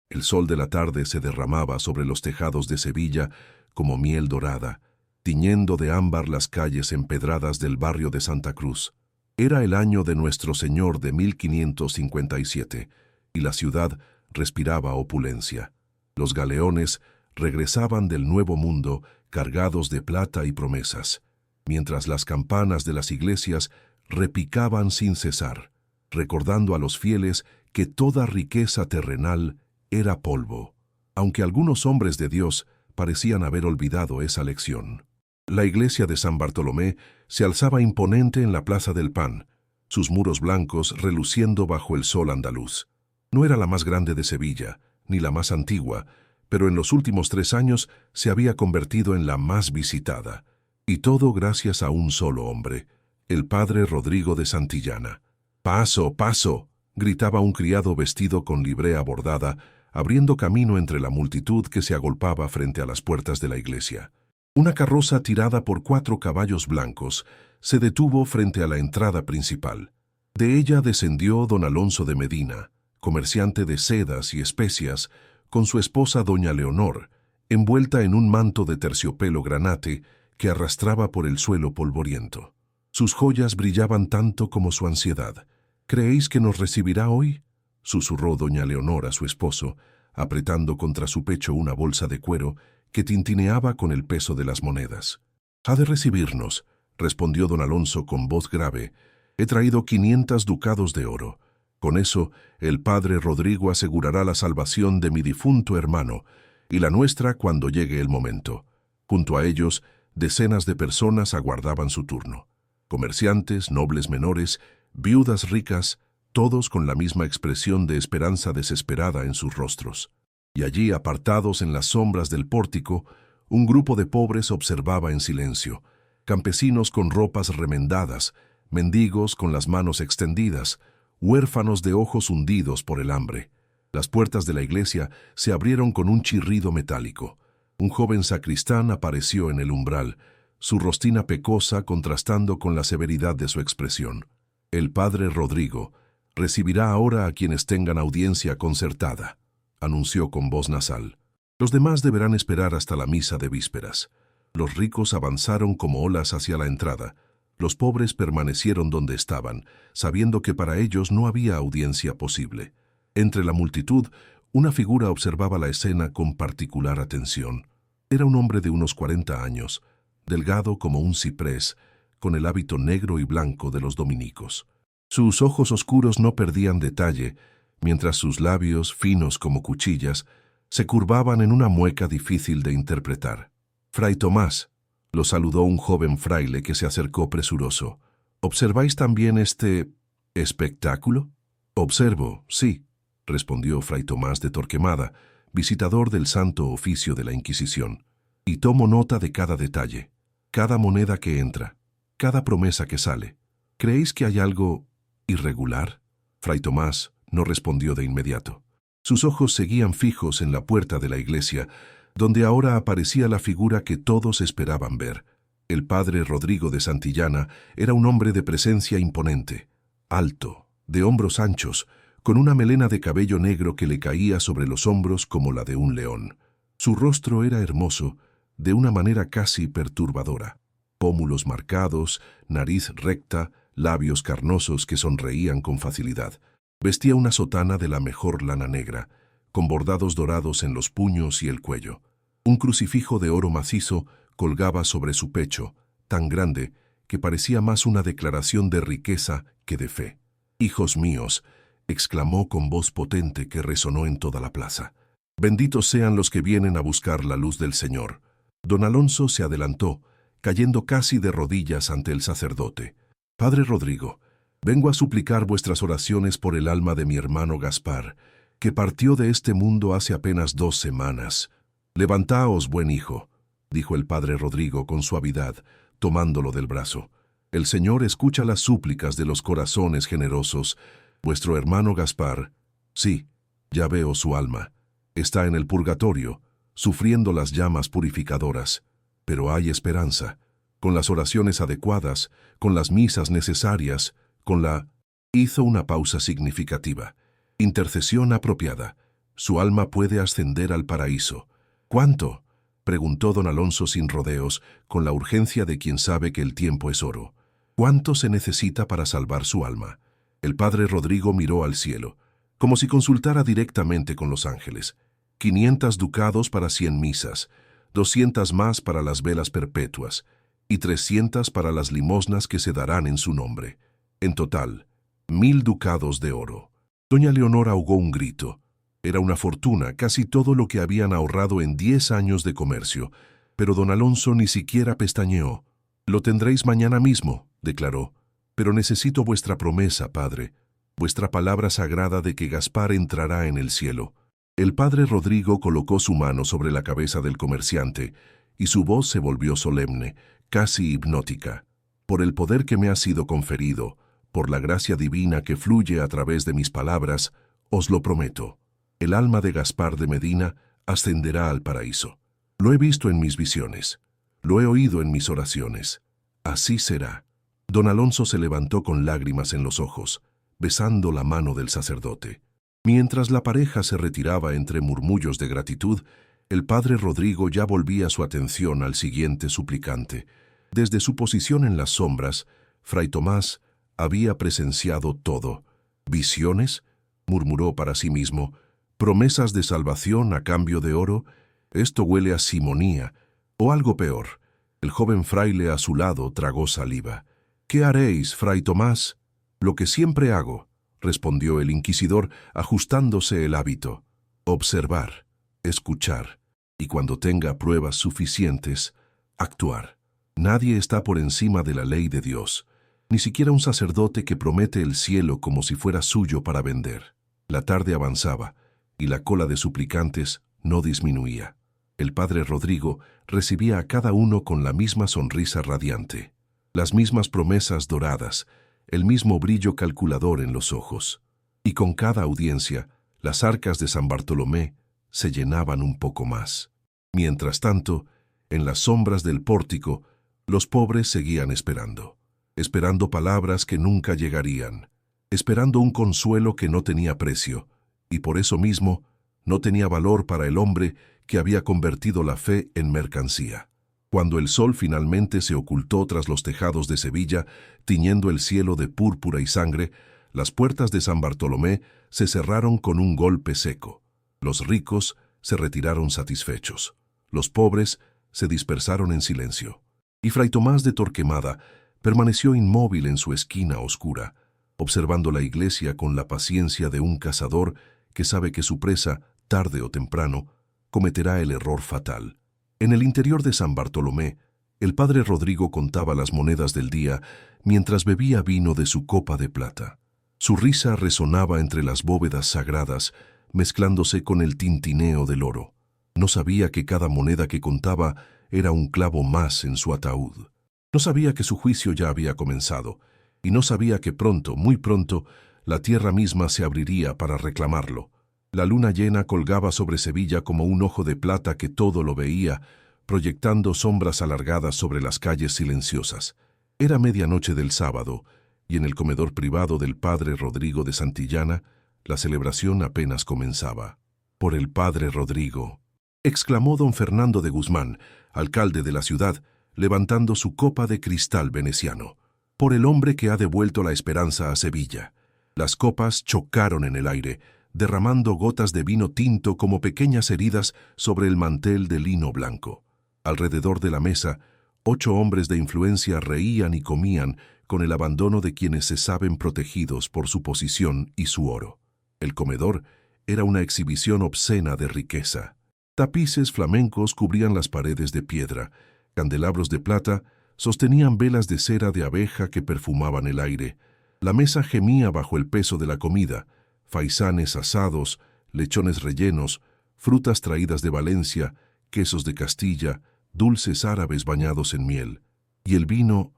El sol de la tarde se derramaba sobre los tejados de Sevilla como miel dorada, tiñendo de ámbar las calles empedradas del barrio de Santa Cruz. Era el año de Nuestro Señor de 1557, y la ciudad respiraba opulencia. Los galeones regresaban del Nuevo Mundo cargados de plata y promesas, mientras las campanas de las iglesias repicaban sin cesar, recordando a los fieles que toda riqueza terrenal era polvo, aunque algunos hombres de Dios parecían haber olvidado esa lección. La iglesia de San Bartolomé se alzaba imponente en la Plaza del Pan, sus muros blancos reluciendo bajo el sol andaluz. No era la más grande de Sevilla, ni la más antigua, pero en los últimos 3 años se había convertido en la más visitada, y todo gracias a un solo hombre, el padre Rodrigo de Santillana. «¡Paso, paso!», gritaba un criado vestido con librea bordada, abriendo camino entre la multitud que se agolpaba frente a las puertas de la iglesia. Una carroza tirada por 4 caballos blancos se detuvo frente a la entrada principal. De ella descendió don Alonso de Medina, comerciante de sedas y especias, con su esposa doña Leonor, envuelta en un manto de terciopelo granate que arrastraba por el suelo polvoriento. Sus joyas brillaban tanto como su ansiedad. «¿Creéis que nos recibirá hoy?», susurró doña Leonor a su esposo, apretando contra su pecho una bolsa de cuero que tintineaba con el peso de las monedas. «Ha de recibirnos», respondió don Alonso con voz grave. «He traído 500 ducados de oro. Con eso, el padre Rodrigo asegurará la salvación de mi difunto hermano y la nuestra cuando llegue el momento». Junto a ellos, decenas de personas aguardaban su turno. Comerciantes, nobles menores, viudas ricas, todos con la misma expresión de esperanza desesperada en sus rostros. Y allí, apartados en las sombras del pórtico, un grupo de pobres observaba en silencio, campesinos con ropas remendadas, mendigos con las manos extendidas, huérfanos de ojos hundidos por el hambre. Las puertas de la iglesia se abrieron con un chirrido metálico. Un joven sacristán apareció en el umbral, su rostina pecosa contrastando con la severidad de su expresión. «El padre Rodrigo recibirá ahora a quienes tengan audiencia concertada», anunció con voz nasal. «Los demás deberán esperar hasta la misa de vísperas». Los ricos avanzaron como olas hacia la entrada. Los pobres permanecieron donde estaban, sabiendo que para ellos no había audiencia posible. Entre la multitud, una figura observaba la escena con particular atención. Era un hombre de unos 40 años, delgado como un ciprés, con el hábito negro y blanco de los dominicos. Sus ojos oscuros no perdían detalle, mientras sus labios, finos como cuchillas, se curvaban en una mueca difícil de interpretar. «Fray Tomás», lo saludó un joven fraile que se acercó presuroso. «¿Observáis también este espectáculo?» «Observo, sí», respondió Fray Tomás de Torquemada, visitador del Santo Oficio de la Inquisición. «Y tomo nota de cada detalle, cada moneda que entra, cada promesa que sale. ¿Creéis que hay algo irregular?» Fray Tomás no respondió de inmediato. Sus ojos seguían fijos en la puerta de la iglesia, donde ahora aparecía la figura que todos esperaban ver. El padre Rodrigo de Santillana era un hombre de presencia imponente, alto, de hombros anchos, con una melena de cabello negro que le caía sobre los hombros como la de un león. Su rostro era hermoso, de una manera casi perturbadora. Pómulos marcados, nariz recta, labios carnosos que sonreían con facilidad. Vestía una sotana de la mejor lana negra, con bordados dorados en los puños y el cuello. Un crucifijo de oro macizo colgaba sobre su pecho, tan grande que parecía más una declaración de riqueza que de fe. «Hijos míos», exclamó con voz potente que resonó en toda la plaza. «Benditos sean los que vienen a buscar la luz del Señor». Don Alonso se adelantó, cayendo casi de rodillas ante el sacerdote. «Padre Rodrigo, vengo a suplicar vuestras oraciones por el alma de mi hermano Gaspar, que partió de este mundo hace apenas 2 semanas. Levantaos, buen hijo», dijo el padre Rodrigo con suavidad, tomándolo del brazo. «El Señor escucha las súplicas de los corazones generosos. Vuestro hermano Gaspar, sí, ya veo su alma, está en el purgatorio, sufriendo las llamas purificadoras. Pero hay esperanza. Con las oraciones adecuadas, con las misas necesarias, con la...». Hizo una pausa significativa. «Intercesión apropiada. Su alma puede ascender al paraíso. ¿Cuánto?, preguntó don Alonso sin rodeos, con la urgencia de quien sabe que el tiempo es oro. ¿Cuánto se necesita para salvar su alma? El padre Rodrigo miró al cielo, como si consultara directamente con los ángeles. 500 ducados para 100 misas, 200 más para las velas perpetuas, y 300 para las limosnas que se darán en su nombre. En total, 1000 ducados de oro. Doña Leonor ahogó un grito. Era una fortuna, casi todo lo que habían ahorrado en 10 años de comercio, pero don Alonso ni siquiera pestañeó. «Lo tendréis mañana mismo», declaró, «pero necesito vuestra promesa, padre, vuestra palabra sagrada de que Gaspar entrará en el cielo». El padre Rodrigo colocó su mano sobre la cabeza del comerciante, y su voz se volvió solemne, casi hipnótica. «Por el poder que me ha sido conferido, por la gracia divina que fluye a través de mis palabras, os lo prometo. El alma de Gaspar de Medina ascenderá al paraíso. Lo he visto en mis visiones, lo he oído en mis oraciones. Así será». Don Alonso se levantó con lágrimas en los ojos, besando la mano del sacerdote. Mientras la pareja se retiraba entre murmullos de gratitud, el padre Rodrigo ya volvía su atención al siguiente suplicante. Desde su posición en las sombras, Fray Tomás había presenciado todo. «¿Visiones?», murmuró para sí mismo. «¿Promesas de salvación a cambio de oro? Esto huele a simonía, o algo peor». El joven fraile a su lado tragó saliva. «¿Qué haréis, Fray Tomás?». «Lo que siempre hago», respondió el inquisidor, ajustándose el hábito. «Observar, escuchar, y cuando tenga pruebas suficientes, actuar. Nadie está por encima de la ley de Dios, ni siquiera un sacerdote que promete el cielo como si fuera suyo para vender». La tarde avanzaba, y la cola de suplicantes no disminuía. El padre Rodrigo recibía a cada uno con la misma sonrisa radiante, las mismas promesas doradas, el mismo brillo calculador en los ojos. Y con cada audiencia, las arcas de San Bartolomé se llenaban un poco más. Mientras tanto, en las sombras del pórtico, los pobres seguían esperando palabras que nunca llegarían, esperando un consuelo que no tenía precio, y por eso mismo no tenía valor para el hombre que había convertido la fe en mercancía. Cuando el sol finalmente se ocultó tras los tejados de Sevilla, tiñendo el cielo de púrpura y sangre, las puertas de San Bartolomé se cerraron con un golpe seco. Los ricos se retiraron satisfechos. Los pobres se dispersaron en silencio. Y Fray Tomás de Torquemada permaneció inmóvil en su esquina oscura, observando la iglesia con la paciencia de un cazador que sabe que su presa, tarde o temprano, cometerá el error fatal. En el interior de San Bartolomé, el padre Rodrigo contaba las monedas del día mientras bebía vino de su copa de plata. Su risa resonaba entre las bóvedas sagradas, mezclándose con el tintineo del oro. No sabía que cada moneda que contaba era un clavo más en su ataúd. No sabía que su juicio ya había comenzado, y no sabía que pronto, muy pronto, la tierra misma se abriría para reclamarlo. La luna llena colgaba sobre Sevilla como un ojo de plata que todo lo veía, proyectando sombras alargadas sobre las calles silenciosas. Era medianoche del sábado, y en el comedor privado del padre Rodrigo de Santillana, la celebración apenas comenzaba. «Por el padre Rodrigo», exclamó don Fernando de Guzmán, alcalde de la ciudad, levantando su copa de cristal veneciano. «Por el hombre que ha devuelto la esperanza a Sevilla». Las copas chocaron en el aire, derramando gotas de vino tinto como pequeñas heridas sobre el mantel de lino blanco. Alrededor de la mesa, 8 hombres de influencia reían y comían con el abandono de quienes se saben protegidos por su posición y su oro. El comedor era una exhibición obscena de riqueza. Tapices flamencos cubrían las paredes de piedra, candelabros de plata sostenían velas de cera de abeja que perfumaban el aire. La mesa gemía bajo el peso de la comida, faisanes asados, lechones rellenos, frutas traídas de Valencia, quesos de Castilla, dulces árabes bañados en miel. Y el vino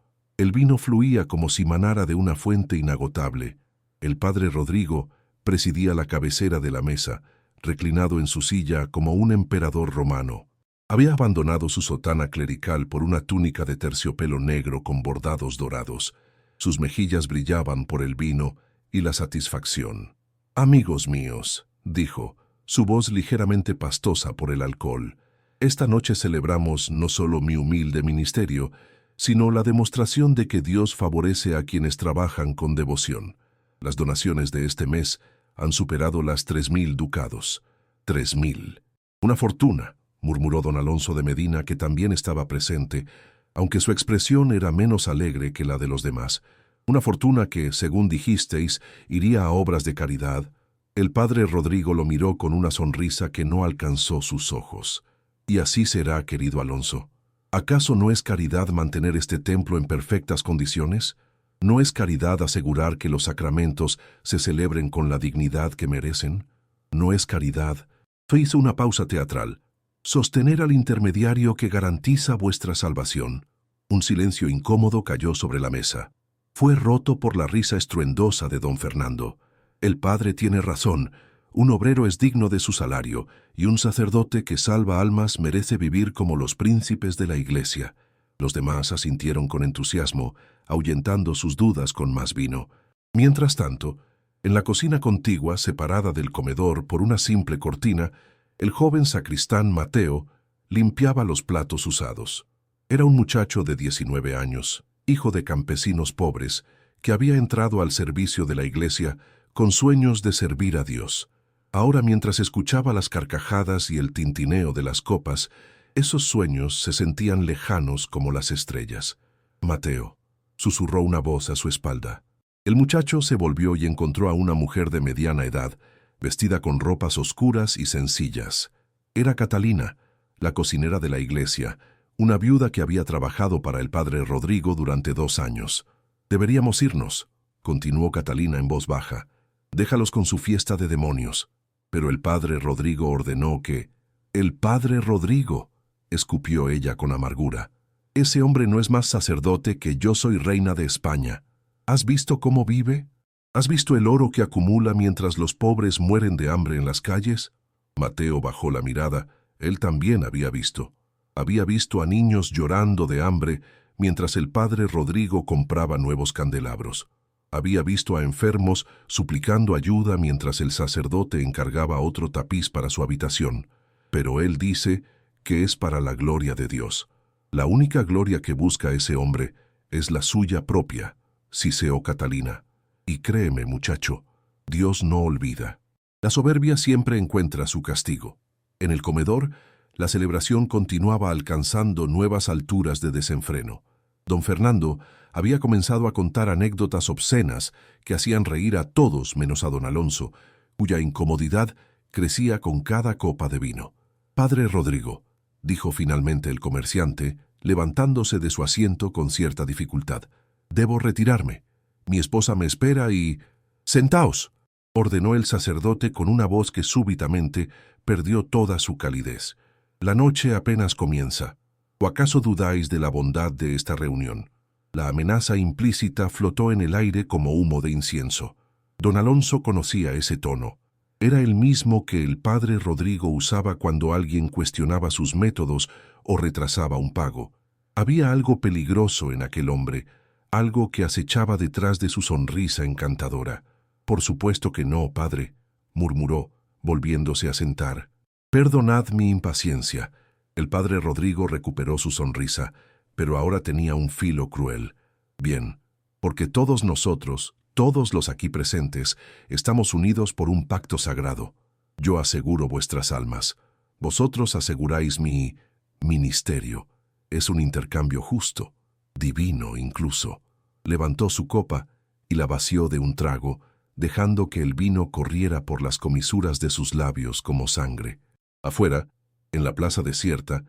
fluía como si manara de una fuente inagotable. El padre Rodrigo presidía la cabecera de la mesa, reclinado en su silla como un emperador romano. Había abandonado su sotana clerical por una túnica de terciopelo negro con bordados dorados. Sus mejillas brillaban por el vino y la satisfacción. «Amigos míos», dijo, su voz ligeramente pastosa por el alcohol. Esta noche celebramos no solo mi humilde ministerio, sino la demostración de que Dios favorece a quienes trabajan con devoción. Las donaciones de este mes han superado las 3.000 ducados. 3.000. Una fortuna, murmuró don Alonso de Medina, que también estaba presente, aunque su expresión era menos alegre que la de los demás. Una fortuna que, según dijisteis, iría a obras de caridad. El padre Rodrigo lo miró con una sonrisa que no alcanzó sus ojos. Y así será, querido Alonso. ¿Acaso no es caridad mantener este templo en perfectas condiciones? ¿No es caridad asegurar que los sacramentos se celebren con la dignidad que merecen? ¿No es caridad? Hizo una pausa teatral. Sostener al intermediario que garantiza vuestra salvación. Un silencio incómodo cayó sobre la mesa. Fue roto por la risa estruendosa de don Fernando. El padre tiene razón. Un obrero es digno de su salario, y un sacerdote que salva almas merece vivir como los príncipes de la iglesia. Los demás asintieron con entusiasmo, ahuyentando sus dudas con más vino. Mientras tanto, en la cocina contigua, separada del comedor por una simple cortina, el joven sacristán Mateo limpiaba los platos usados. Era un muchacho de 19 años, hijo de campesinos pobres, que había entrado al servicio de la iglesia con sueños de servir a Dios. Ahora, mientras escuchaba las carcajadas y el tintineo de las copas, esos sueños se sentían lejanos como las estrellas. Mateo, susurró una voz a su espalda. El muchacho se volvió y encontró a una mujer de mediana edad, vestida con ropas oscuras y sencillas. Era Catalina, la cocinera de la iglesia, una viuda que había trabajado para el padre Rodrigo durante 2 años. «Deberíamos irnos», continuó Catalina en voz baja. «Déjalos con su fiesta de demonios». Pero el padre Rodrigo ordenó que... «¡El padre Rodrigo!», escupió ella con amargura. «Ese hombre no es más sacerdote que yo soy reina de España. ¿Has visto cómo vive? ¿Has visto el oro que acumula mientras los pobres mueren de hambre en las calles?» Mateo bajó la mirada. Él también había visto. Había visto a niños llorando de hambre mientras el padre Rodrigo compraba nuevos candelabros. Había visto a enfermos suplicando ayuda mientras el sacerdote encargaba otro tapiz para su habitación. Pero él dice que es para la gloria de Dios. La única gloria que busca ese hombre es la suya propia, siseó Catalina. Y créeme, muchacho, Dios no olvida. La soberbia siempre encuentra su castigo. En el comedor, la celebración continuaba alcanzando nuevas alturas de desenfreno. Don Fernando había comenzado a contar anécdotas obscenas que hacían reír a todos menos a don Alonso, cuya incomodidad crecía con cada copa de vino. «Padre Rodrigo», dijo finalmente el comerciante, levantándose de su asiento con cierta dificultad, «debo retirarme. Mi esposa me espera y...» «Sentaos», ordenó el sacerdote con una voz que súbitamente perdió toda su calidez. «La noche apenas comienza. ¿O acaso dudáis de la bondad de esta reunión?» La amenaza implícita flotó en el aire como humo de incienso. Don Alonso conocía ese tono. Era el mismo que el padre Rodrigo usaba cuando alguien cuestionaba sus métodos o retrasaba un pago. Había algo peligroso en aquel hombre, algo que acechaba detrás de su sonrisa encantadora. «Por supuesto que no, padre», murmuró, volviéndose a sentar. «Perdonad mi impaciencia». El padre Rodrigo recuperó su sonrisa, pero ahora tenía un filo cruel. «Bien, porque todos nosotros, todos los aquí presentes, estamos unidos por un pacto sagrado. Yo aseguro vuestras almas. Vosotros aseguráis mi ministerio. Es un intercambio justo, divino incluso». Levantó su copa y la vació de un trago, dejando que el vino corriera por las comisuras de sus labios como sangre. Afuera, en la plaza desierta,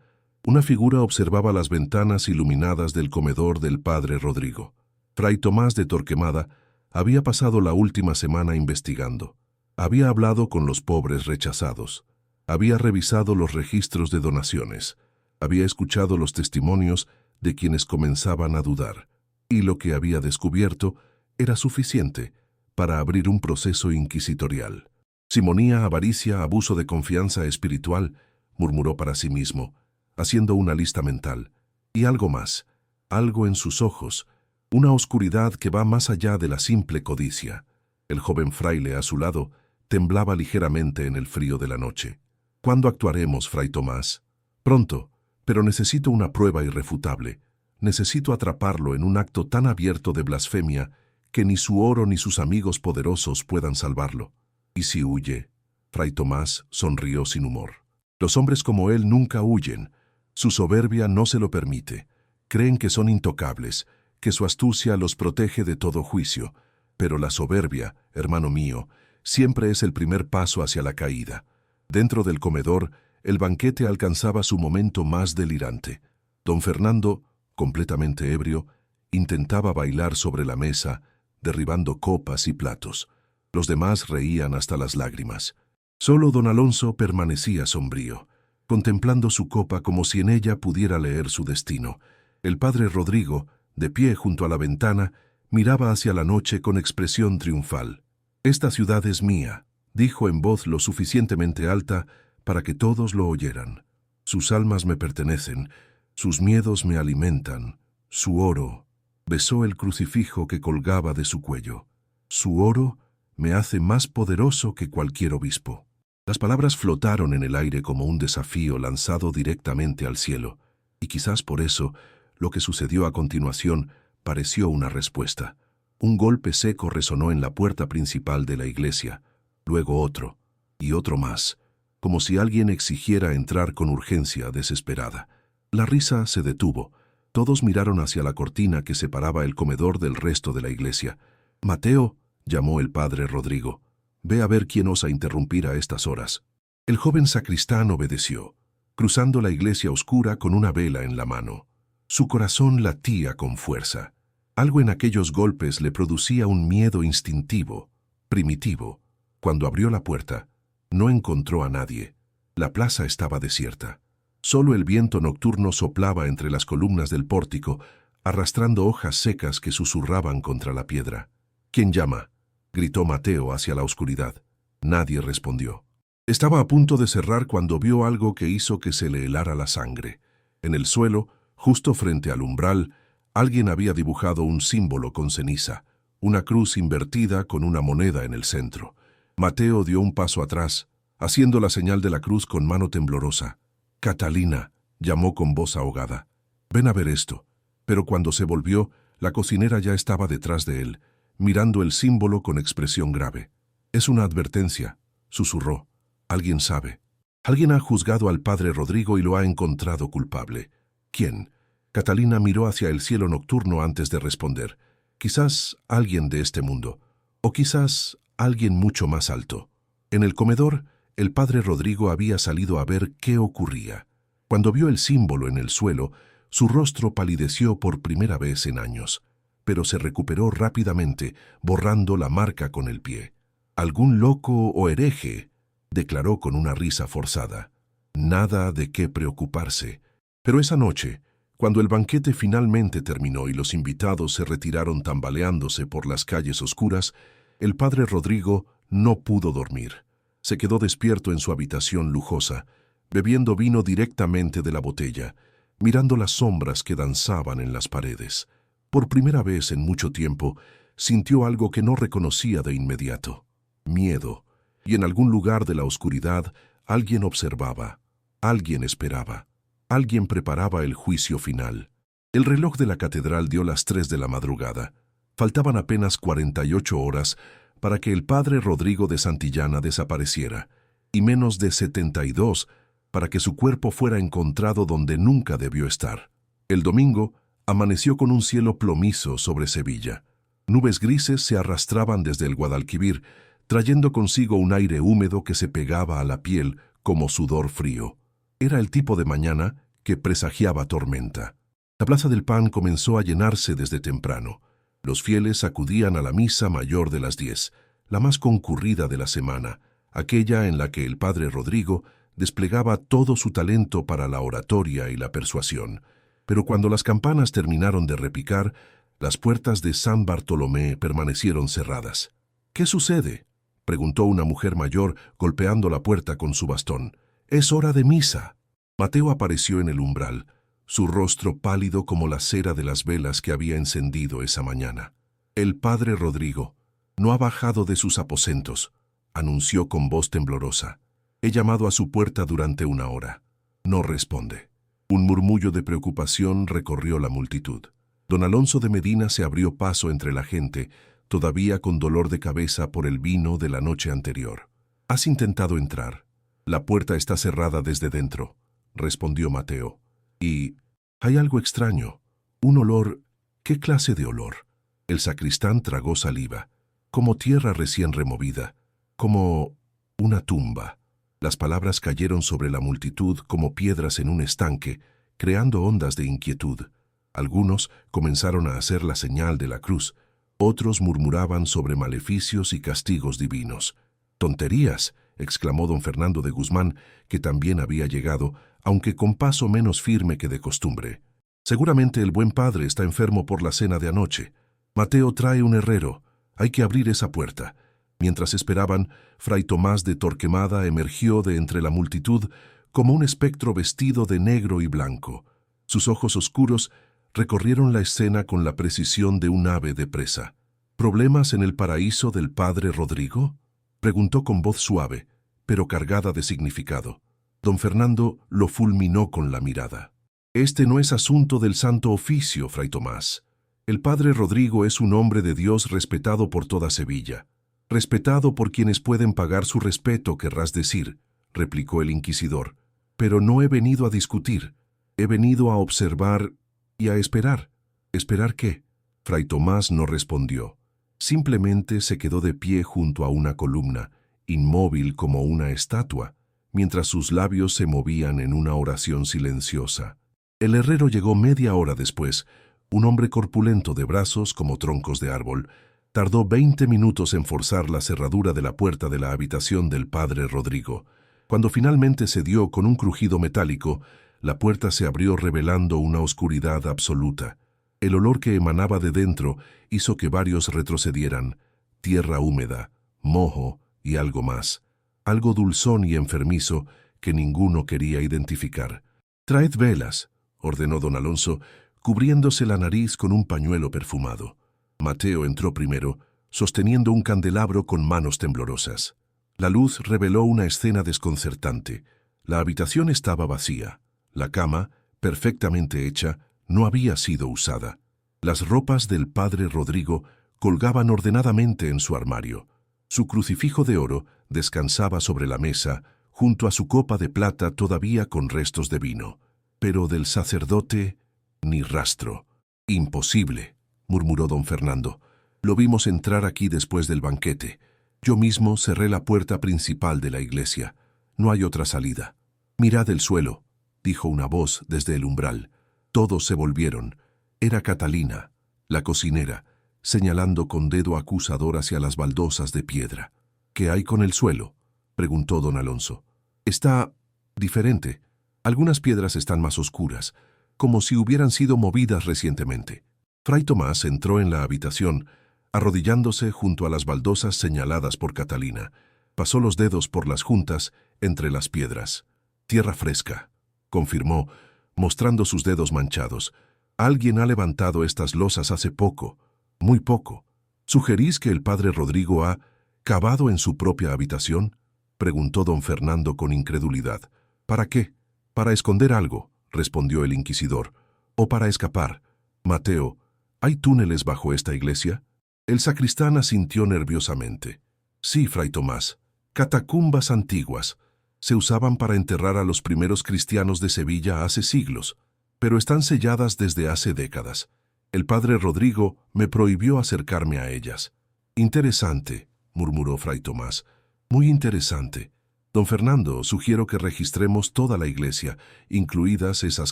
una figura observaba las ventanas iluminadas del comedor del padre Rodrigo. Fray Tomás de Torquemada había pasado la última semana investigando. Había hablado con los pobres rechazados. Había revisado los registros de donaciones. Había escuchado los testimonios de quienes comenzaban a dudar. Y lo que había descubierto era suficiente para abrir un proceso inquisitorial. «Simonía, avaricia, abuso de confianza espiritual», murmuró para sí mismo, haciendo una lista mental. Y algo más, algo en sus ojos, una oscuridad que va más allá de la simple codicia. El joven fraile a su lado temblaba ligeramente en el frío de la noche. ¿Cuándo actuaremos, Fray Tomás? Pronto, pero necesito una prueba irrefutable. Necesito atraparlo en un acto tan abierto de blasfemia que ni su oro ni sus amigos poderosos puedan salvarlo. ¿Y si huye? Fray Tomás sonrió sin humor. Los hombres como él nunca huyen. Su soberbia no se lo permite. Creen que son intocables, que su astucia los protege de todo juicio. Pero la soberbia, hermano mío, siempre es el primer paso hacia la caída. Dentro del comedor, el banquete alcanzaba su momento más delirante. Don Fernando, completamente ebrio, intentaba bailar sobre la mesa, derribando copas y platos. Los demás reían hasta las lágrimas. Solo don Alonso permanecía sombrío, contemplando su copa como si en ella pudiera leer su destino. El padre Rodrigo, de pie junto a la ventana, miraba hacia la noche con expresión triunfal. «Esta ciudad es mía», dijo en voz lo suficientemente alta para que todos lo oyeran. «Sus almas me pertenecen, sus miedos me alimentan, su oro». Besó el crucifijo que colgaba de su cuello. «Su oro me hace más poderoso que cualquier obispo». Las palabras flotaron en el aire como un desafío lanzado directamente al cielo, y quizás por eso lo que sucedió a continuación pareció una respuesta. Un golpe seco resonó en la puerta principal de la iglesia, luego otro, y otro más, como si alguien exigiera entrar con urgencia desesperada. La risa se detuvo. Todos miraron hacia la cortina que separaba el comedor del resto de la iglesia. «Mateo», llamó el padre Rodrigo, «ve a ver quién osa interrumpir a estas horas». El joven sacristán obedeció, cruzando la iglesia oscura con una vela en la mano. Su corazón latía con fuerza. Algo en aquellos golpes le producía un miedo instintivo, primitivo. Cuando abrió la puerta, no encontró a nadie. La plaza estaba desierta. Solo el viento nocturno soplaba entre las columnas del pórtico, arrastrando hojas secas que susurraban contra la piedra. «¿Quién llama?», gritó Mateo hacia la oscuridad. Nadie respondió. Estaba a punto de cerrar cuando vio algo que hizo que se le helara la sangre. En el suelo, justo frente al umbral, alguien había dibujado un símbolo con ceniza, una cruz invertida con una moneda en el centro. Mateo dio un paso atrás, haciendo la señal de la cruz con mano temblorosa. «Catalina», llamó con voz ahogada. «Ven a ver esto». Pero cuando se volvió, la cocinera ya estaba detrás de él, mirando el símbolo con expresión grave. «Es una advertencia», susurró. «Alguien sabe. Alguien ha juzgado al padre Rodrigo y lo ha encontrado culpable». «¿Quién?». Catalina miró hacia el cielo nocturno antes de responder. «Quizás alguien de este mundo, o quizás alguien mucho más alto». En el comedor, el padre Rodrigo había salido a ver qué ocurría. Cuando vio el símbolo en el suelo, su rostro palideció por primera vez en años, pero se recuperó rápidamente, borrando la marca con el pie. «Algún loco o hereje», declaró con una risa forzada. Nada de qué preocuparse. Pero esa noche, cuando el banquete finalmente terminó y los invitados se retiraron tambaleándose por las calles oscuras, el padre Rodrigo no pudo dormir. Se quedó despierto en su habitación lujosa, bebiendo vino directamente de la botella, mirando las sombras que danzaban en las paredes. Por primera vez en mucho tiempo, sintió algo que no reconocía de inmediato: miedo, y en algún lugar de la oscuridad alguien observaba, alguien esperaba, alguien preparaba el juicio final. El reloj de la catedral dio las 3 de la madrugada. Faltaban apenas 48 horas para que el padre Rodrigo de Santillana desapareciera, y menos de 72 para que su cuerpo fuera encontrado donde nunca debió estar. El domingo amaneció con un cielo plomizo sobre Sevilla. Nubes grises se arrastraban desde el Guadalquivir, trayendo consigo un aire húmedo que se pegaba a la piel como sudor frío. Era el tipo de mañana que presagiaba tormenta. La Plaza del Pan comenzó a llenarse desde temprano. Los fieles acudían a la misa mayor de las 10, la más concurrida de la semana, aquella en la que el padre Rodrigo desplegaba todo su talento para la oratoria y la persuasión. Pero cuando las campanas terminaron de repicar, las puertas de San Bartolomé permanecieron cerradas. «¿Qué sucede?», preguntó una mujer mayor golpeando la puerta con su bastón. «Es hora de misa». Mateo apareció en el umbral, su rostro pálido como la cera de las velas que había encendido esa mañana. «El padre Rodrigo no ha bajado de sus aposentos», anunció con voz temblorosa. He llamado a su puerta durante 1 hora. No responde. Un murmullo de preocupación recorrió la multitud. Don Alonso de Medina se abrió paso entre la gente, todavía con dolor de cabeza por el vino de la noche anterior. «Has intentado entrar. La puerta está cerrada desde dentro», respondió Mateo. «Y hay algo extraño. Un olor. ¿Qué clase de olor?» El sacristán tragó saliva. Como tierra recién removida. Como una tumba. Las palabras cayeron sobre la multitud como piedras en un estanque, creando ondas de inquietud. Algunos comenzaron a hacer la señal de la cruz. Otros murmuraban sobre maleficios y castigos divinos. «¡Tonterías!», exclamó don Fernando de Guzmán, que también había llegado, aunque con paso menos firme que de costumbre. «Seguramente el buen padre está enfermo por la cena de anoche. Mateo trae un herrero. Hay que abrir esa puerta». Mientras esperaban, Fray Tomás de Torquemada emergió de entre la multitud como un espectro vestido de negro y blanco. Sus ojos oscuros recorrieron la escena con la precisión de un ave de presa. «¿Problemas en el paraíso del padre Rodrigo?», preguntó con voz suave, pero cargada de significado. Don Fernando lo fulminó con la mirada. «Este no es asunto del Santo Oficio, Fray Tomás. El padre Rodrigo es un hombre de Dios respetado por toda Sevilla. Respetado por quienes pueden pagar su respeto, querrás decir», replicó el inquisidor. «Pero no he venido a discutir. He venido a observar y a esperar». «¿Esperar qué?». Fray Tomás no respondió. Simplemente se quedó de pie junto a una columna, inmóvil como una estatua, mientras sus labios se movían en una oración silenciosa. El herrero llegó media hora después, un hombre corpulento de brazos como troncos de árbol. Tardó 20 minutos en forzar la cerradura de la puerta de la habitación del padre Rodrigo. Cuando finalmente se dio con un crujido metálico, la puerta se abrió revelando una oscuridad absoluta. El olor que emanaba de dentro hizo que varios retrocedieran. Tierra húmeda, moho y algo más. Algo dulzón y enfermizo que ninguno quería identificar. «Traed velas», ordenó don Alonso, cubriéndose la nariz con un pañuelo perfumado. Mateo entró primero, sosteniendo un candelabro con manos temblorosas. La luz reveló una escena desconcertante. La habitación estaba vacía. La cama, perfectamente hecha, no había sido usada. Las ropas del padre Rodrigo colgaban ordenadamente en su armario. Su crucifijo de oro descansaba sobre la mesa, junto a su copa de plata todavía con restos de vino. Pero del sacerdote, ni rastro. «Imposible», murmuró don Fernando. «Lo vimos entrar aquí después del banquete. Yo mismo cerré la puerta principal de la iglesia. No hay otra salida». «Mirad el suelo», dijo una voz desde el umbral. Todos se volvieron. Era Catalina, la cocinera, señalando con dedo acusador hacia las baldosas de piedra. «¿Qué hay con el suelo?», preguntó don Alonso. «Está diferente. Algunas piedras están más oscuras, como si hubieran sido movidas recientemente». Fray Tomás entró en la habitación, arrodillándose junto a las baldosas señaladas por Catalina. Pasó los dedos por las juntas entre las piedras. «Tierra fresca», confirmó, mostrando sus dedos manchados. «Alguien ha levantado estas losas hace poco, muy poco. ¿Sugerís que el padre Rodrigo ha cavado en su propia habitación?», preguntó don Fernando con incredulidad. «¿Para qué?». «Para esconder algo», respondió el inquisidor. «O para escapar. Mateo, ¿hay túneles bajo esta iglesia?». El sacristán asintió nerviosamente. «Sí, Fray Tomás. Catacumbas antiguas. Se usaban para enterrar a los primeros cristianos de Sevilla hace siglos, pero están selladas desde hace décadas. El padre Rodrigo me prohibió acercarme a ellas». «Interesante», murmuró Fray Tomás. «Muy interesante. Don Fernando, sugiero que registremos toda la iglesia, incluidas esas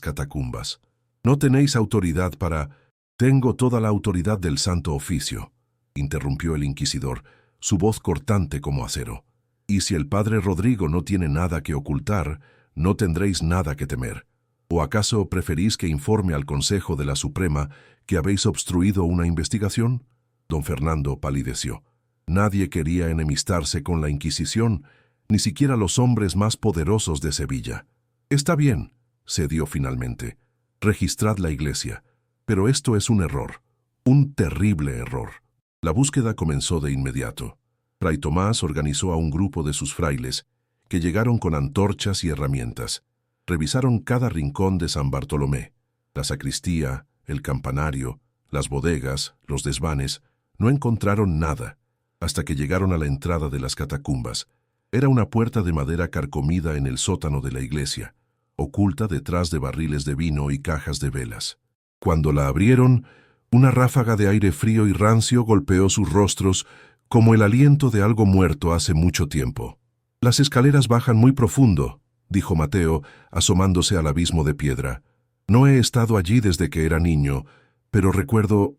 catacumbas». «No tenéis autoridad para...». «Tengo toda la autoridad del Santo Oficio», interrumpió el inquisidor, su voz cortante como acero. «Y si el padre Rodrigo no tiene nada que ocultar, no tendréis nada que temer. ¿O acaso preferís que informe al Consejo de la Suprema que habéis obstruido una investigación?». Don Fernando palideció. Nadie quería enemistarse con la Inquisición, ni siquiera los hombres más poderosos de Sevilla. «Está bien», cedió finalmente. «Registrad la iglesia. Pero esto es un error, un terrible error». La búsqueda comenzó de inmediato. Fray Tomás organizó a un grupo de sus frailes, que llegaron con antorchas y herramientas. Revisaron cada rincón de San Bartolomé, la sacristía, el campanario, las bodegas, los desvanes. No encontraron nada, hasta que llegaron a la entrada de las catacumbas. Era una puerta de madera carcomida en el sótano de la iglesia, oculta detrás de barriles de vino y cajas de velas. Cuando la abrieron, una ráfaga de aire frío y rancio golpeó sus rostros como el aliento de algo muerto hace mucho tiempo. «Las escaleras bajan muy profundo», dijo Mateo, asomándose al abismo de piedra. «No he estado allí desde que era niño, pero recuerdo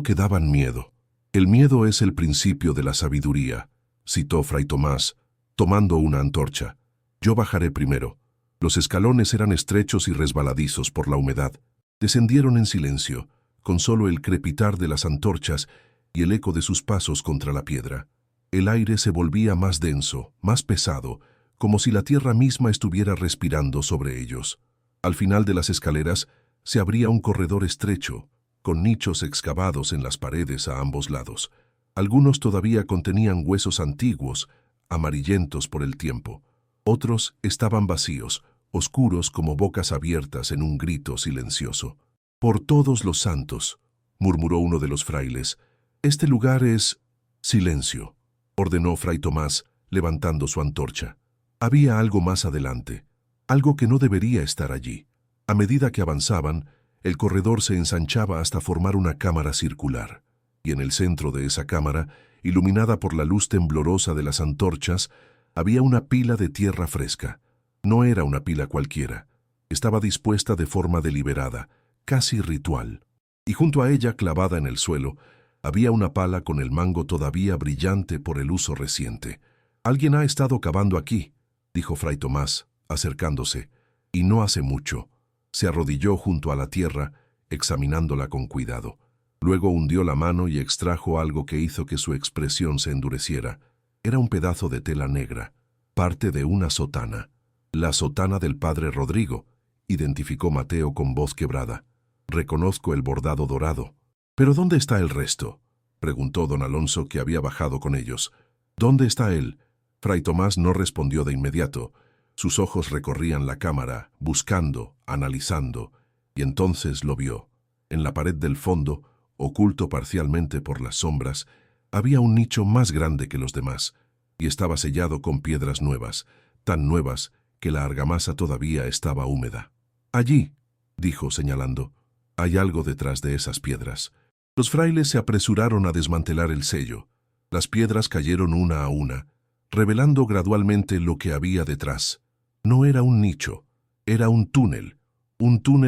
que daban miedo». «El miedo es el principio de la sabiduría», citó Fray Tomás, tomando una antorcha. «Yo bajaré primero». Los escalones eran estrechos y resbaladizos por la humedad. Descendieron en silencio, con solo el crepitar de las antorchas y el eco de sus pasos contra la piedra. El aire se volvía más denso, más pesado, como si la tierra misma estuviera respirando sobre ellos. Al final de las escaleras se abría un corredor estrecho, con nichos excavados en las paredes a ambos lados. Algunos todavía contenían huesos antiguos, amarillentos por el tiempo. Otros estaban vacíos, oscuros como bocas abiertas en un grito silencioso. «Por todos los santos», murmuró uno de los frailes, «este lugar es...». «Silencio», ordenó Fray Tomás, levantando su antorcha. Había algo más adelante, algo que no debería estar allí. A medida que avanzaban, el corredor se ensanchaba hasta formar una cámara circular, y en el centro de esa cámara, iluminada por la luz temblorosa de las antorchas, había una pila de tierra fresca. No era una pila cualquiera. Estaba dispuesta de forma deliberada, casi ritual. Y junto a ella, clavada en el suelo, había una pala con el mango todavía brillante por el uso reciente. «Alguien ha estado cavando aquí», dijo Fray Tomás, acercándose, «y no hace mucho». Se arrodilló junto a la tierra, examinándola con cuidado. Luego hundió la mano y extrajo algo que hizo que su expresión se endureciera. Era un pedazo de tela negra, parte de una sotana. «La sotana del padre Rodrigo», identificó Mateo con voz quebrada. «Reconozco el bordado dorado». «¿Pero dónde está el resto?», preguntó don Alonso, que había bajado con ellos. «¿Dónde está él?». Fray Tomás no respondió de inmediato. Sus ojos recorrían la cámara, buscando, analizando, y entonces lo vio. En la pared del fondo, oculto parcialmente por las sombras, había un nicho más grande que los demás, y estaba sellado con piedras nuevas, tan nuevas que la argamasa todavía estaba húmeda. «Allí», dijo señalando, «hay algo detrás de esas piedras». Los frailes se apresuraron a desmantelar el sello. Las piedras cayeron una a una, revelando gradualmente lo que había detrás. No era un nicho, era un túnel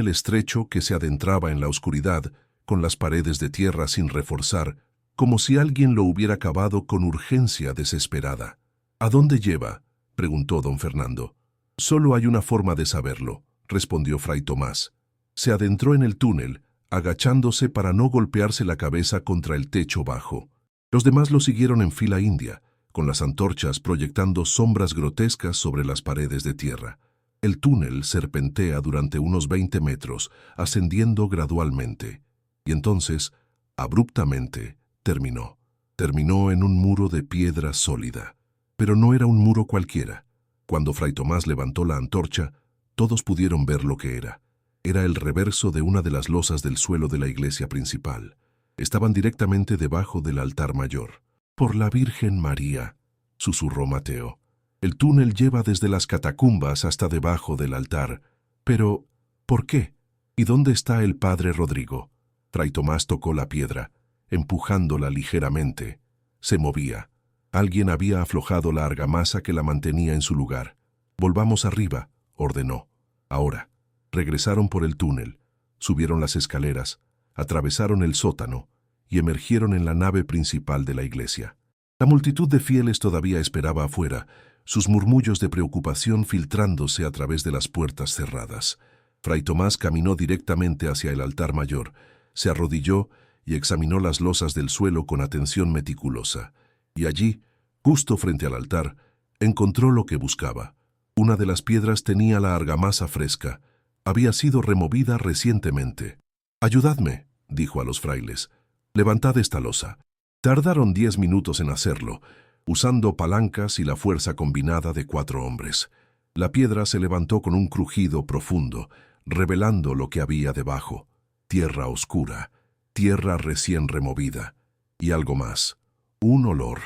estrecho que se adentraba en la oscuridad, con las paredes de tierra sin reforzar, como si alguien lo hubiera cavado con urgencia desesperada. «¿A dónde lleva?», preguntó don Fernando. «Solo hay una forma de saberlo», respondió Fray Tomás. Se adentró en el túnel, agachándose para no golpearse la cabeza contra el techo bajo. Los demás lo siguieron en fila india, con las antorchas proyectando sombras grotescas sobre las paredes de tierra. El túnel serpentea durante unos 20 metros, ascendiendo gradualmente. Y entonces, abruptamente, terminó. Terminó en un muro de piedra sólida. Pero no era un muro cualquiera. Cuando Fray Tomás levantó la antorcha, todos pudieron ver lo que era. Era el reverso de una de las losas del suelo de la iglesia principal. Estaban directamente debajo del altar mayor. «Por la Virgen María», susurró Mateo. «El túnel lleva desde las catacumbas hasta debajo del altar. Pero, ¿por qué? ¿Y dónde está el padre Rodrigo?». Fray Tomás tocó la piedra, empujándola ligeramente. Se movía. Alguien había aflojado la argamasa que la mantenía en su lugar. «Volvamos arriba», ordenó. «Ahora». Regresaron por el túnel, subieron las escaleras, atravesaron el sótano y emergieron en la nave principal de la iglesia. La multitud de fieles todavía esperaba afuera, sus murmullos de preocupación filtrándose a través de las puertas cerradas. Fray Tomás caminó directamente hacia el altar mayor, se arrodilló y examinó las losas del suelo con atención meticulosa. Y allí, justo frente al altar, encontró lo que buscaba. Una de las piedras tenía la argamasa fresca. Había sido removida recientemente. «Ayudadme», dijo a los frailes. «Levantad esta losa». Tardaron 10 minutos en hacerlo, usando palancas y la fuerza combinada de 4 hombres. La piedra se levantó con un crujido profundo, revelando lo que había debajo. Tierra oscura, tierra recién removida. Y algo más. Un olor.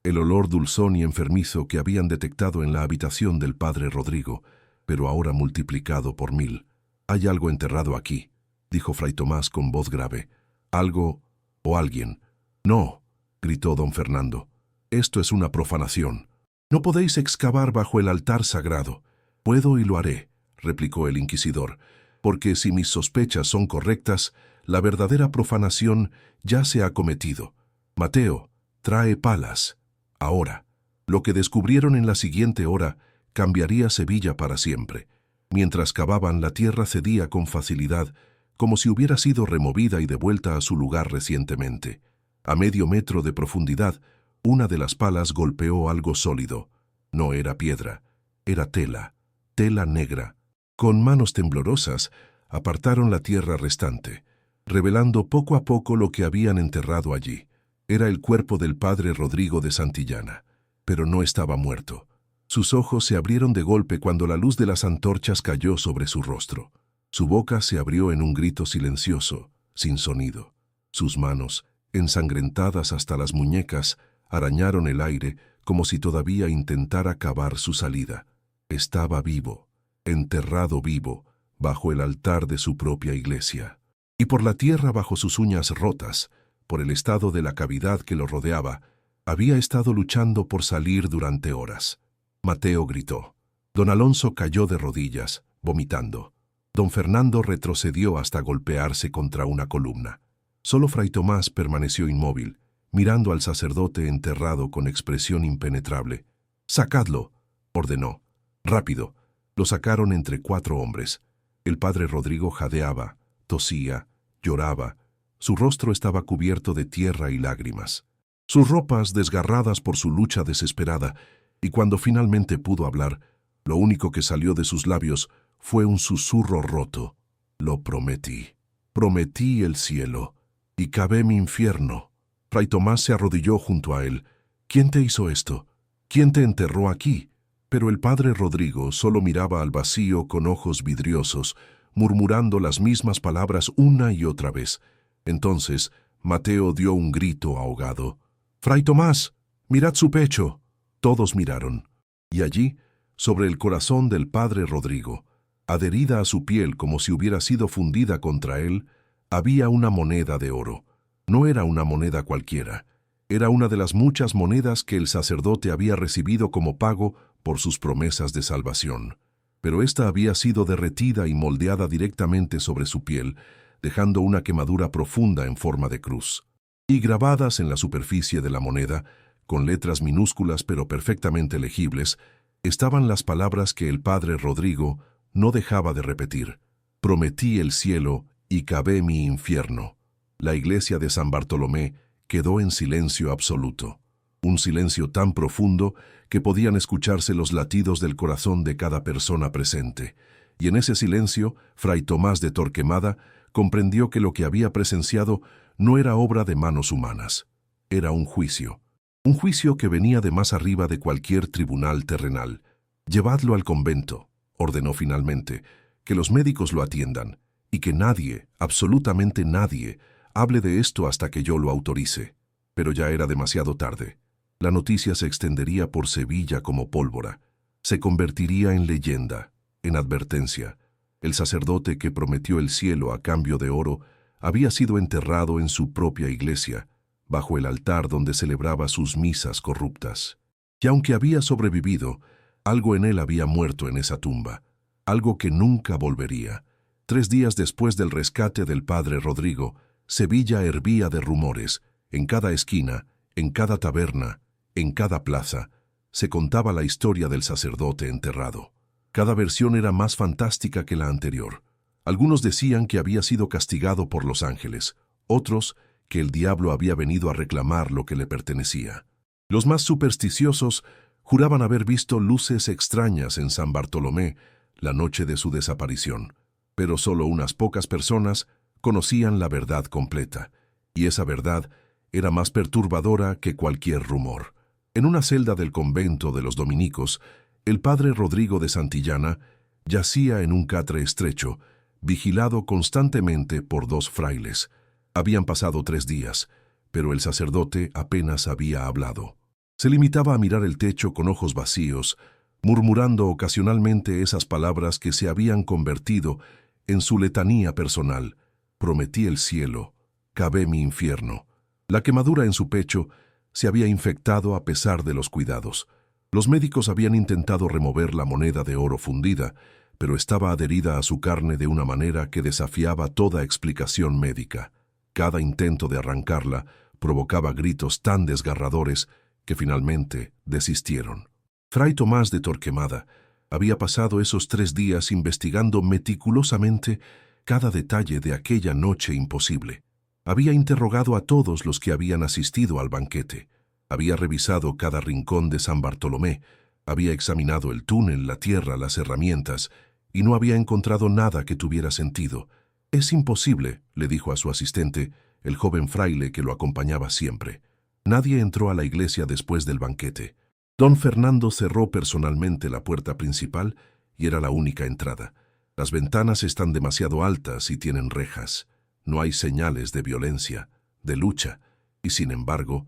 El olor dulzón y enfermizo que habían detectado en la habitación del padre Rodrigo, pero ahora multiplicado por 1000. «Hay algo enterrado aquí», dijo Fray Tomás con voz grave. «Algo o alguien». «No», gritó don Fernando. «Esto es una profanación. No podéis excavar bajo el altar sagrado». «Puedo y lo haré», replicó el inquisidor, «porque si mis sospechas son correctas, la verdadera profanación ya se ha cometido. Mateo, trae palas. Ahora». Lo que descubrieron en la siguiente hora cambiaría Sevilla para siempre. Mientras cavaban, la tierra cedía con facilidad, como si hubiera sido removida y devuelta a su lugar recientemente. A medio metro de profundidad, una de las palas golpeó algo sólido. No era piedra, era tela, tela negra. Con manos temblorosas, apartaron la tierra restante, revelando poco a poco lo que habían enterrado allí. Era el cuerpo del padre Rodrigo de Santillana, pero no estaba muerto. Sus ojos se abrieron de golpe cuando la luz de las antorchas cayó sobre su rostro. Su boca se abrió en un grito silencioso, sin sonido. Sus manos, ensangrentadas hasta las muñecas, arañaron el aire como si todavía intentara cavar su salida. Estaba vivo, enterrado vivo, bajo el altar de su propia iglesia. Y por la tierra bajo sus uñas rotas, por el estado de la cavidad que lo rodeaba, había estado luchando por salir durante horas. Mateo gritó. Don Alonso cayó de rodillas, vomitando. Don Fernando retrocedió hasta golpearse contra una columna. Solo Fray Tomás permaneció inmóvil, mirando al sacerdote enterrado con expresión impenetrable. «Sacadlo», ordenó. «Rápido». Lo sacaron entre 4 hombres. El padre Rodrigo jadeaba, tosía, lloraba. Su rostro estaba cubierto de tierra y lágrimas. Sus ropas desgarradas por su lucha desesperada, y cuando finalmente pudo hablar, lo único que salió de sus labios fue un susurro roto. «Lo prometí. Prometí el cielo, y cavé mi infierno». Fray Tomás se arrodilló junto a él. «¿Quién te hizo esto? ¿Quién te enterró aquí?» Pero el padre Rodrigo solo miraba al vacío con ojos vidriosos, murmurando las mismas palabras una y otra vez. Entonces Mateo dio un grito ahogado. «¡Fray Tomás! ¡Mirad su pecho!». Todos miraron, y allí, sobre el corazón del padre Rodrigo, adherida a su piel como si hubiera sido fundida contra él, había una moneda de oro. No era una moneda cualquiera, era una de las muchas monedas que el sacerdote había recibido como pago por sus promesas de salvación. Pero ésta había sido derretida y moldeada directamente sobre su piel, dejando una quemadura profunda en forma de cruz. Y grabadas en la superficie de la moneda, con letras minúsculas pero perfectamente legibles, estaban las palabras que el padre Rodrigo no dejaba de repetir. «Prometí el cielo y cavé mi infierno». La iglesia de San Bartolomé quedó en silencio absoluto. Un silencio tan profundo que podían escucharse los latidos del corazón de cada persona presente. Y en ese silencio, Fray Tomás de Torquemada comprendió que lo que había presenciado no era obra de manos humanas. Era un juicio. Un juicio que venía de más arriba de cualquier tribunal terrenal. «Llevadlo al convento», ordenó finalmente, «que los médicos lo atiendan, y que nadie, absolutamente nadie, hable de esto hasta que yo lo autorice». Pero ya era demasiado tarde. La noticia se extendería por Sevilla como pólvora. Se convertiría en leyenda, en advertencia. El sacerdote que prometió el cielo a cambio de oro había sido enterrado en su propia iglesia, bajo el altar donde celebraba sus misas corruptas. Y aunque había sobrevivido, algo en él había muerto en esa tumba, algo que nunca volvería. 3 días después del rescate del padre Rodrigo, Sevilla hervía de rumores. En cada esquina, en cada taberna, en cada plaza, se contaba la historia del sacerdote enterrado. Cada versión era más fantástica que la anterior. Algunos decían que había sido castigado por los ángeles, otros que el diablo había venido a reclamar lo que le pertenecía. Los más supersticiosos juraban haber visto luces extrañas en San Bartolomé la noche de su desaparición, pero solo unas pocas personas conocían la verdad completa, y esa verdad era más perturbadora que cualquier rumor. En una celda del convento de los dominicos, el padre Rodrigo de Santillana yacía en un catre estrecho, vigilado constantemente por 2 frailes. Habían pasado 3 días, pero el sacerdote apenas había hablado. Se limitaba a mirar el techo con ojos vacíos, murmurando ocasionalmente esas palabras que se habían convertido en su letanía personal. Prometí el cielo, cavé mi infierno. La quemadura en su pecho se había infectado a pesar de los cuidados. Los médicos habían intentado remover la moneda de oro fundida, pero estaba adherida a su carne de una manera que desafiaba toda explicación médica. Cada intento de arrancarla provocaba gritos tan desgarradores que finalmente desistieron. Fray Tomás de Torquemada había pasado esos 3 días investigando meticulosamente cada detalle de aquella noche imposible. Había interrogado a todos los que habían asistido al banquete. Había revisado cada rincón de San Bartolomé, había examinado el túnel, la tierra, las herramientas, y no había encontrado nada que tuviera sentido. «Es imposible», le dijo a su asistente, el joven fraile que lo acompañaba siempre. Nadie entró a la iglesia después del banquete. Don Fernando cerró personalmente la puerta principal y era la única entrada. Las ventanas están demasiado altas y tienen rejas. No hay señales de violencia, de lucha. ¿Y sin embargo?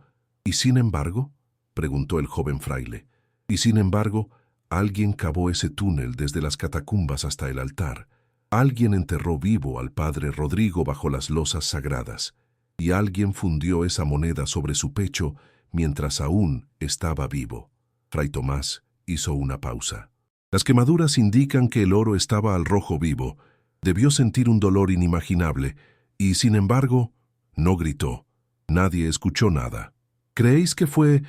Preguntó el joven fraile. Y sin embargo, alguien cavó ese túnel desde las catacumbas hasta el altar. Alguien enterró vivo al padre Rodrigo bajo las losas sagradas. Y alguien fundió esa moneda sobre su pecho mientras aún estaba vivo. Fray Tomás hizo una pausa. Las quemaduras indican que el oro estaba al rojo vivo. Debió sentir un dolor inimaginable. Y, sin embargo, no gritó. Nadie escuchó nada. ¿Creéis que fue...?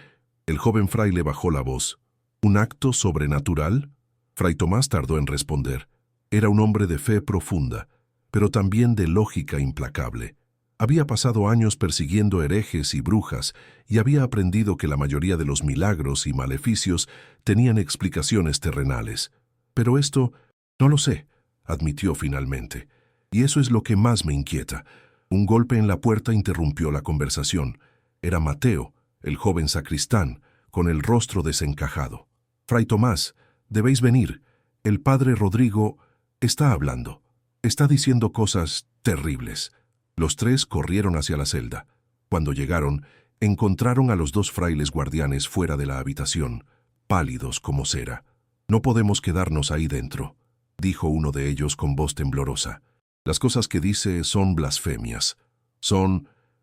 El joven fraile bajó la voz. ¿Un acto sobrenatural? Fray Tomás tardó en responder. Era un hombre de fe profunda, pero también de lógica implacable. Había pasado años persiguiendo herejes y brujas y había aprendido que la mayoría de los milagros y maleficios tenían explicaciones terrenales. Pero esto, no lo sé, admitió finalmente. Y eso es lo que más me inquieta. Un golpe en la puerta interrumpió la conversación. Era Mateo, el joven sacristán, con el rostro desencajado. «Fray Tomás, debéis venir. El padre Rodrigo está hablando. Está diciendo cosas terribles». Los 3 corrieron hacia la celda. Cuando llegaron, encontraron a los 2 frailes guardianes fuera de la habitación, pálidos como cera. «No podemos quedarnos ahí dentro», dijo uno de ellos con voz temblorosa. «Las cosas que dice son blasfemias.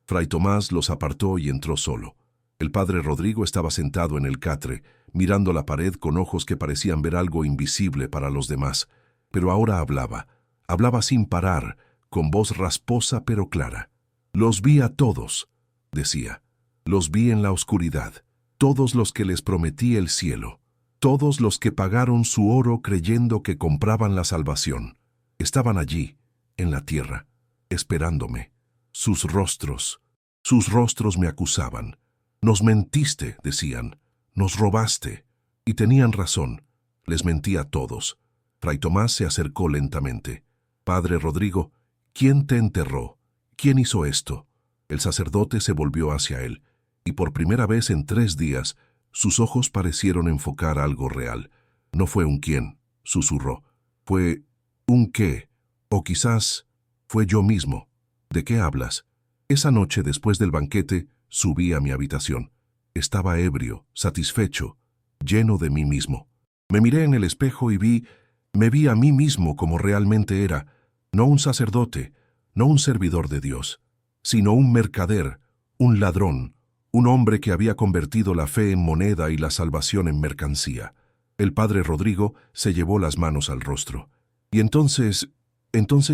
Fray Tomás los apartó y entró solo. El padre Rodrigo estaba sentado en el catre, mirando la pared con ojos que parecían ver algo invisible para los demás. Pero ahora hablaba sin parar, con voz rasposa pero clara. «Los vi a todos», decía. «Los vi en la oscuridad. Todos los que les prometí el cielo. Todos los que pagaron su oro creyendo que compraban la salvación. Estaban allí, en la tierra, esperándome. Sus rostros me acusaban. Nos mentiste, decían. Nos robaste». Y tenían razón. Les mentí a todos. Fray Tomás se acercó lentamente. «Padre Rodrigo, ¿quién te enterró? ¿Quién hizo esto?» El sacerdote se volvió hacia él, y por primera vez en 3 días, sus ojos parecieron enfocar algo real. «No fue un quién», susurró. «Fue un qué, o quizás fue yo mismo». «¿De qué hablas?» «Esa noche, después del banquete, subí a mi habitación. Estaba ebrio, satisfecho, lleno de mí mismo. Me miré en el espejo y me vi a mí mismo como realmente era, no un sacerdote, no un servidor de Dios, sino un mercader, un ladrón, un hombre que había convertido la fe en moneda y la salvación en mercancía». El padre Rodrigo se llevó las manos al rostro. «Y entonces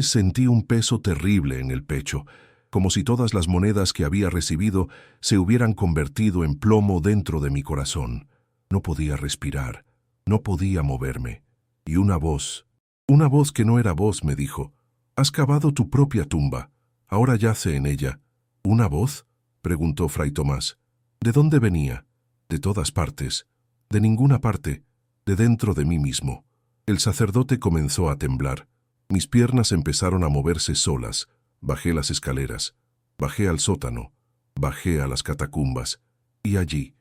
sentí un peso terrible en el pecho, como si todas las monedas que había recibido se hubieran convertido en plomo dentro de mi corazón. No podía respirar, no podía moverme. Y una voz que no era voz, me dijo: «Has cavado tu propia tumba, ahora yace en ella». «¿Una voz?», preguntó Fray Tomás. «¿De dónde venía?» «De todas partes, de ninguna parte, de dentro de mí mismo». El sacerdote comenzó a temblar. Mis piernas empezaron a moverse solas. Bajé las escaleras, bajé al sótano. Bajé a las catacumbas, y allí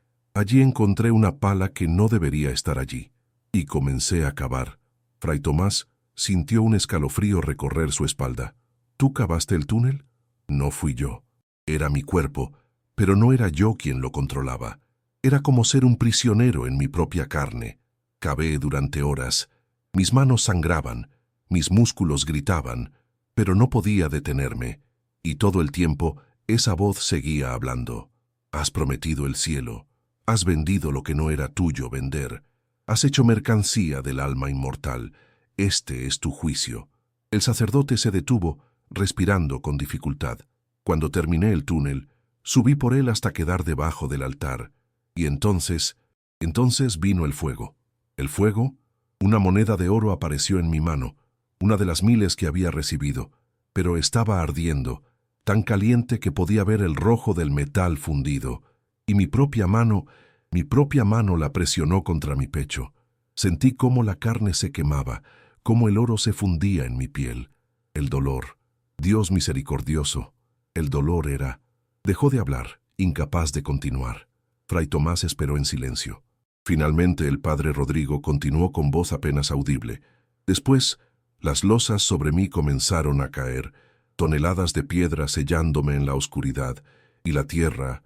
encontré una pala que no debería estar allí, y comencé a cavar. Fray Tomás sintió un escalofrío recorrer su espalda. ¿Tú cavaste el túnel? No fui yo. Era mi cuerpo, pero no era yo quien lo controlaba. Era como ser un prisionero en mi propia carne. Cavé durante horas. Mis manos sangraban, mis músculos gritaban, pero no podía detenerme. Y todo el tiempo esa voz seguía hablando. Has prometido el cielo. Has vendido lo que no era tuyo vender. Has hecho mercancía del alma inmortal. Este es tu juicio. El sacerdote se detuvo, respirando con dificultad. Cuando terminé el túnel, subí por él hasta quedar debajo del altar. Y entonces vino el fuego. El fuego, una moneda de oro apareció en mi mano, una de las miles que había recibido, pero estaba ardiendo, tan caliente que podía ver el rojo del metal fundido, y mi propia mano la presionó contra mi pecho. Sentí cómo la carne se quemaba, cómo el oro se fundía en mi piel. El dolor, Dios misericordioso, el dolor era... Dejó de hablar, incapaz de continuar. Fray Tomás esperó en silencio. Finalmente el padre Rodrigo continuó con voz apenas audible. Después, las losas sobre mí comenzaron a caer, toneladas de piedra sellándome en la oscuridad, y la tierra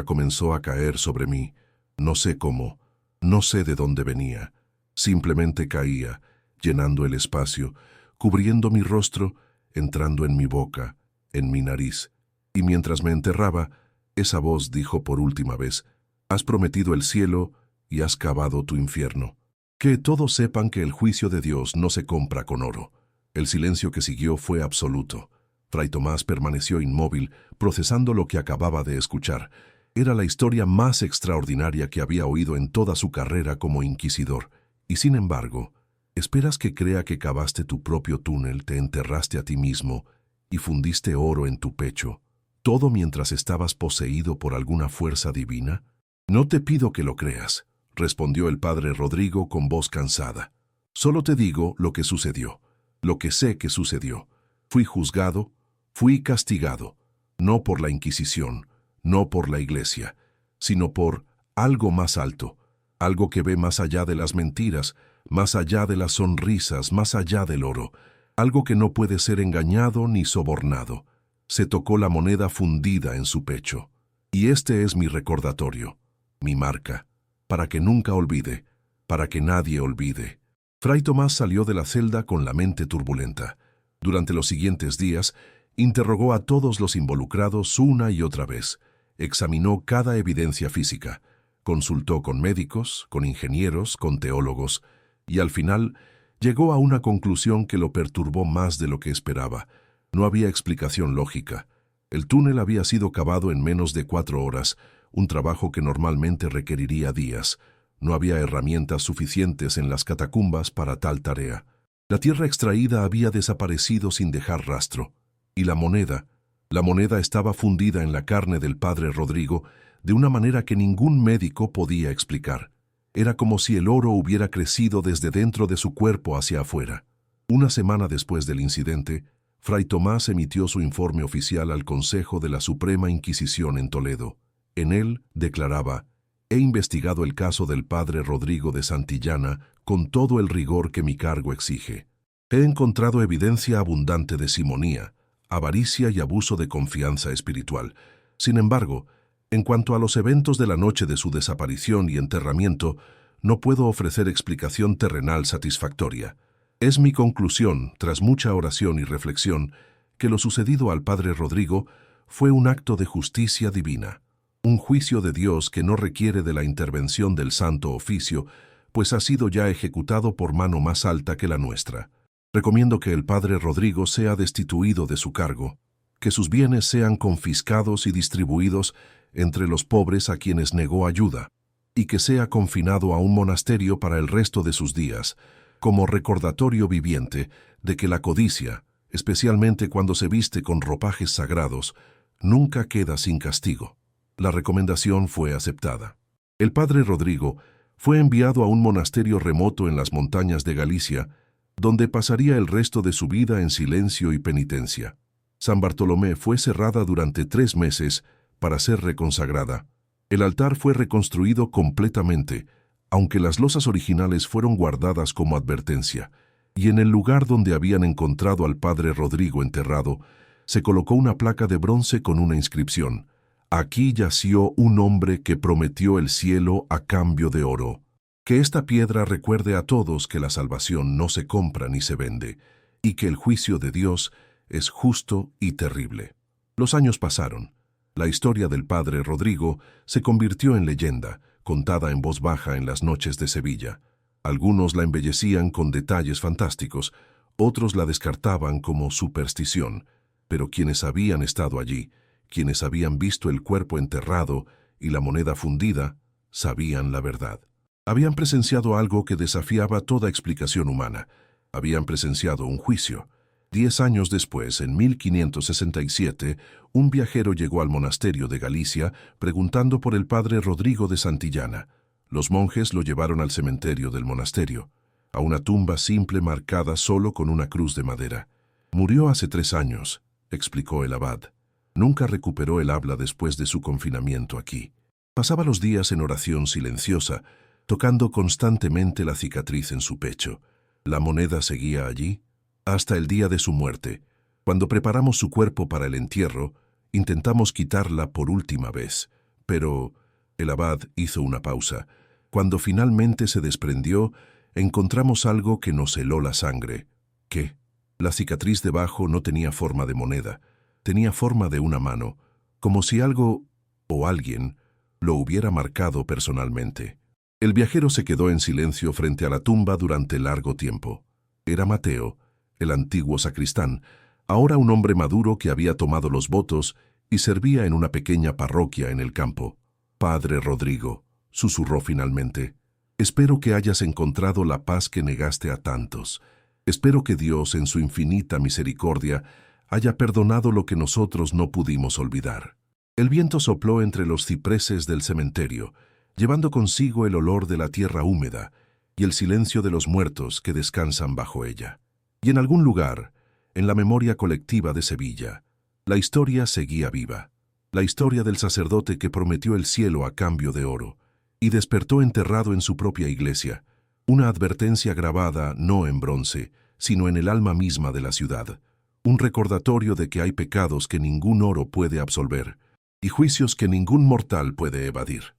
comenzó a caer sobre mí. No sé cómo, no sé de dónde venía. Simplemente caía, llenando el espacio, cubriendo mi rostro, entrando en mi boca, en mi nariz. Y mientras me enterraba, esa voz dijo por última vez: has prometido el cielo y has cavado tu infierno. Que todos sepan que el juicio de Dios no se compra con oro. El silencio que siguió fue absoluto. Fray Tomás permaneció inmóvil, procesando lo que acababa de escuchar. Era la historia más extraordinaria que había oído en toda su carrera como inquisidor. Y sin embargo, ¿esperas que crea que cavaste tu propio túnel, te enterraste a ti mismo y fundiste oro en tu pecho? ¿Todo mientras estabas poseído por alguna fuerza divina? No te pido que lo creas, respondió el padre Rodrigo con voz cansada. Solo te digo lo que sucedió, lo que sé que sucedió. Fui juzgado, fui castigado, no por la Inquisición, no por la Iglesia, sino por algo más alto, algo que ve más allá de las mentiras, más allá de las sonrisas, más allá del oro, algo que no puede ser engañado ni sobornado. Se tocó la moneda fundida en su pecho. Y este es mi recordatorio, mi marca, para que nunca olvide, para que nadie olvide. Fray Tomás salió de la celda con la mente turbulenta. Durante los siguientes días, interrogó a todos los involucrados una y otra vez. Examinó cada evidencia física. Consultó con médicos, con ingenieros, con teólogos, y al final llegó a una conclusión que lo perturbó más de lo que esperaba. No había explicación lógica. El túnel había sido cavado en menos de 4 horas, un trabajo que normalmente requeriría días. No había herramientas suficientes en las catacumbas para tal tarea. La tierra extraída había desaparecido sin dejar rastro. Y la moneda estaba fundida en la carne del padre Rodrigo de una manera que ningún médico podía explicar. Era como si el oro hubiera crecido desde dentro de su cuerpo hacia afuera. Una semana después del incidente, Fray Tomás emitió su informe oficial al Consejo de la Suprema Inquisición en Toledo. En él declaraba: he investigado el caso del padre Rodrigo de Santillana con todo el rigor que mi cargo exige. He encontrado evidencia abundante de simonía, avaricia y abuso de confianza espiritual. Sin embargo, en cuanto a los eventos de la noche de su desaparición y enterramiento, no puedo ofrecer explicación terrenal satisfactoria. Es mi conclusión, tras mucha oración y reflexión, que lo sucedido al padre Rodrigo fue un acto de justicia divina, un juicio de Dios que no requiere de la intervención del Santo Oficio, pues ha sido ya ejecutado por mano más alta que la nuestra. Recomiendo que el padre Rodrigo sea destituido de su cargo, que sus bienes sean confiscados y distribuidos entre los pobres a quienes negó ayuda, y que sea confinado a un monasterio para el resto de sus días, como recordatorio viviente de que la codicia, especialmente cuando se viste con ropajes sagrados, nunca queda sin castigo. La recomendación fue aceptada. El padre Rodrigo fue enviado a un monasterio remoto en las montañas de Galicia, donde pasaría el resto de su vida en silencio y penitencia. San Bartolomé fue cerrada durante 3 meses para ser reconsagrada. El altar fue reconstruido completamente, aunque las losas originales fueron guardadas como advertencia, y en el lugar donde habían encontrado al padre Rodrigo enterrado, se colocó una placa de bronce con una inscripción: «Aquí yació un hombre que prometió el cielo a cambio de oro». Que esta piedra recuerde a todos que la salvación no se compra ni se vende, y que el juicio de Dios es justo y terrible. Los años pasaron. La historia del padre Rodrigo se convirtió en leyenda, contada en voz baja en las noches de Sevilla. Algunos la embellecían con detalles fantásticos, otros la descartaban como superstición, pero quienes habían estado allí, quienes habían visto el cuerpo enterrado y la moneda fundida, sabían la verdad. Habían presenciado algo que desafiaba toda explicación humana. Habían presenciado un juicio. 10 años después, en 1567, un viajero llegó al monasterio de Galicia preguntando por el padre Rodrigo de Santillana. Los monjes lo llevaron al cementerio del monasterio, a una tumba simple marcada solo con una cruz de madera. «Murió hace 3 años», explicó el abad. «Nunca recuperó el habla después de su confinamiento aquí. Pasaba los días en oración silenciosa, tocando constantemente la cicatriz en su pecho. La moneda seguía allí hasta el día de su muerte. Cuando preparamos su cuerpo para el entierro, intentamos quitarla por última vez, pero...» El abad hizo una pausa. «Cuando finalmente se desprendió, encontramos algo que nos heló la sangre». «¿Qué?». La cicatriz debajo no tenía forma de moneda, tenía forma de una mano, como si algo o alguien lo hubiera marcado personalmente. El viajero se quedó en silencio frente a la tumba durante largo tiempo. Era Mateo, el antiguo sacristán, ahora un hombre maduro que había tomado los votos y servía en una pequeña parroquia en el campo. «Padre Rodrigo», susurró finalmente, «espero que hayas encontrado la paz que negaste a tantos. Espero que Dios, en su infinita misericordia, haya perdonado lo que nosotros no pudimos olvidar». El viento sopló entre los cipreses del cementerio, llevando consigo el olor de la tierra húmeda y el silencio de los muertos que descansan bajo ella. Y en algún lugar, en la memoria colectiva de Sevilla, la historia seguía viva. La historia del sacerdote que prometió el cielo a cambio de oro y despertó enterrado en su propia iglesia, una advertencia grabada no en bronce, sino en el alma misma de la ciudad, un recordatorio de que hay pecados que ningún oro puede absolver y juicios que ningún mortal puede evadir.